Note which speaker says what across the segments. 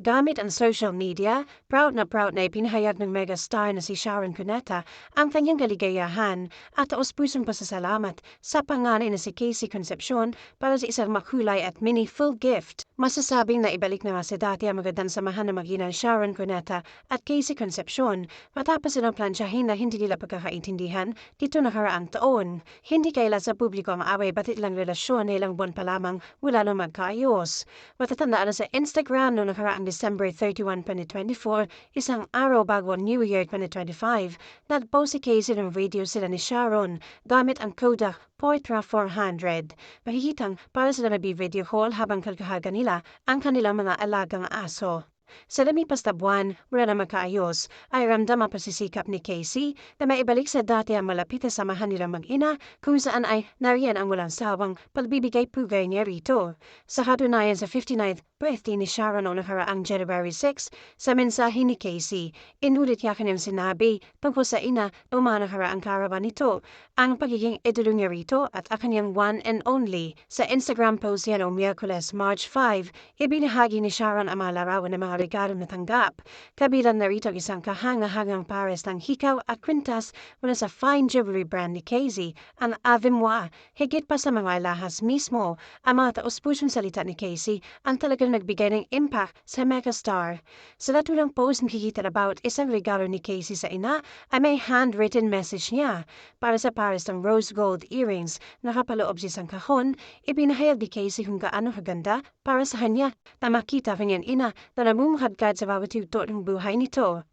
Speaker 1: Gamit ang social media, proud na ipinahayag ng megastar na si Sharon Cuneta ang kanyang kaligayahan at taos-pusong pasasalamat sa panganay na si Casey Concepcion para sa isang makulay at meaningful gift. Masasabing na ibalik na nga sa dati ang magandang samahan ng mag-ina Sharon Cuneta at Casey Concepcion matapos silang plansyahin na hindi nila pagkakaintindihan dito nakaraang taon. Hindi kaila sa publiko ang away ba't ilang relasyon na ilang buwan pa lamang mula nung magkaayos. Matatandaan na sa Instagram noong nakaraang December 31, 2024, isang araw bago New Year 2025, nag-post si Casey ng video sila ni Sharon gamit ang Kodak Portra 400. Makikitang para sila mag-video call habang kalkahaga nila ang kanilang mga alagang aso. Sa lumipas na buwan, mula na magkaayos, ay ramdam ang pasisikap ni Casey na maibalik sa dati ang malapit na samahan nilang mag-ina kung saan ay nariyan ang walang sawang pagbibigay-pugay niya rito. Sa katunayan sa 59th birthday ni Sharon noong nakaraang January 6, sa mensahe ni Casey, inulit niya kanyang sinabi tungkol sa ina noong mga nakaraang karawan nito, ang pagiging idolo niya rito at ang kanyang one and only. Sa Instagram post niya noong Miyerkules, March 5, ibinahagi ni Sharon ang mga larawan ng mga regalo na tanggap. Kabilang na rito isang kahanga-hangang pares ng hikaw at kwintas mula sa fine jewelry brand ni Casey, ang Ave Moi. Higit pa sa mga alahas mismo, ang mga taos-pusong salita ni Casey ang talagang nagbigay ng impact sa megastar. Sa natulang post nakikita about isang regalo ni Casey sa ina ay may handwritten message niya. Para sa pares ng rose gold earrings na kapaloob sa isang kahon, ibinahayag ni Casey kung gaano kaganda para sa kanya na makita kanyang ina na namumahadkad sa bawat yugto ng buhay nito.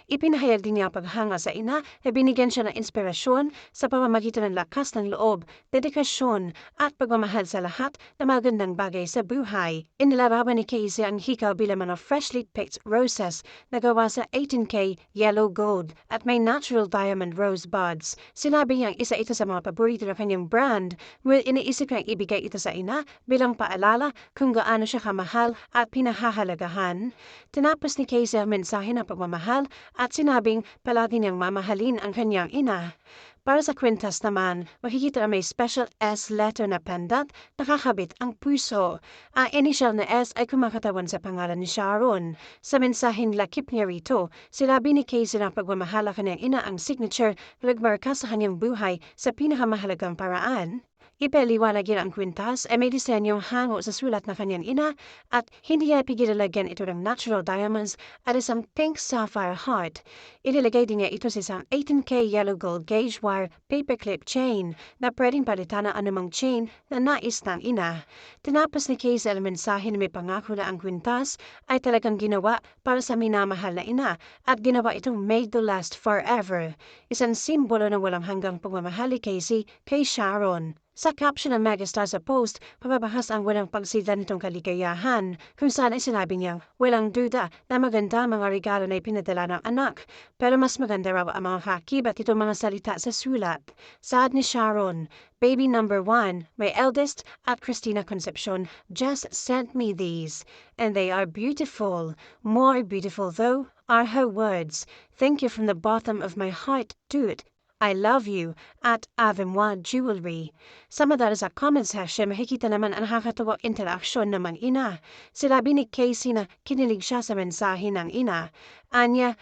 Speaker 1: Ipinahayag din niya ang paghanga sa ina na binigyan siya ng inspirasyon sa pamamagitan ng lakas ng loob, dedikasyon at pagmamahal sa lahat na magandang bagay sa buhay. Inilarawan ni Casey ang hikaw bilang mga freshly picked roses na gawa sa 18K yellow gold at may natural diamond rose buds. Sinabi niyang isa ito sa mga paborito ng kanyang brand, ngunit iniisip niyang ibigay ito sa ina bilang paalala kung gaano siya kamahal at pinahahalagahan. Tinapos ni Casey ang mensahe ng pagmamahal at sinabing palagi niyang mamahalin ang kanyang ina. Para sa kwintas naman, makikita na may special S letter na pendant na kakabit ang puso. Ang initial na S ay kumakatawan sa pangalan ni Sharon. Sa mensaheng lakip niya rito, sinabi ni Casey na pagmamahal ang kanyang ina ang signature na nagmarka sa kanyang buhay sa pinakamahalagang paraan. Ipaliwanag niya ang kwintas ay may disenyong hango sa sulat na kanyang ina at hindi niya pigilalagyan ito ng natural diamonds at isang pink sapphire heart. Inilagay din niya ito sa isang 18K yellow gold gauge wire paperclip chain na pwedeng palitan ng anumang chain na nais ng ina. Tinapos ni Casey ang mensahe na may pangako na ang kwintas ay talagang ginawa para sa minamahal na ina at ginawa itong made to last forever. Isang simbolo ng walang hanggang pagmamahal ni Casey kay Sharon. Sa caption ng megastar sa post, pababahas ang walang pagsida nitong kaligayahan, kung saan ay sinabi niyang walang duda na maganda ang mga regalo na ipinadala ng anak, pero mas maganda raw ang mga kakibat itong mga salita sa sulat. Saad ni Sharon, Baby number 1, my eldest at Christina Concepcion just sent me these, and they are beautiful. More beautiful though are her words. Thank you from the bottom of my heart, dude. I love you at Ave Moi Jewelry. Sa madalas sa comment section, makikita naman ang nakakatawang interaksyon ng mga ina. Sinabi ni Casey na kinilig siya sa mensahe ng ina. Anya,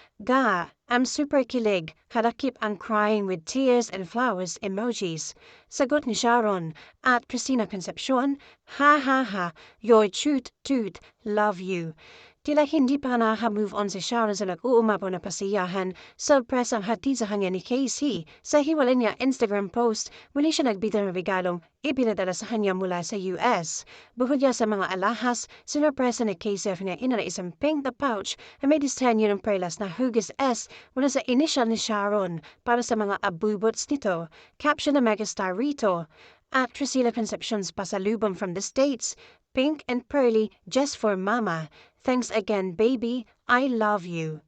Speaker 1: I'm super kilig, kalakip ang crying with tears and flowers emojis. Sagot ni Sharon at Christina Concepcion, ha ha ha, you're cute, dude, love you. Tila hindi pa nakaka-move on si Sharon sa nag-uumapaw na pasiyahan, surprise ang hatid sa kanya ni Casey. Sa hiwalay niya Instagram post, muli siya nagbida ng regalong ipinadala sa kanya mula sa US. Bukod niya sa mga alahas, sinurpresa ni Casey ang kanyang ina na isang pink na pouch na may disenyo ng perlas na hugis S mula sa initial ni Sharon para sa mga abubots nito. Caption na megastar rito, at Priscilla Concepcion's pasalubong from the States, pink and pearly just for mama. Thanks again, baby. I love you.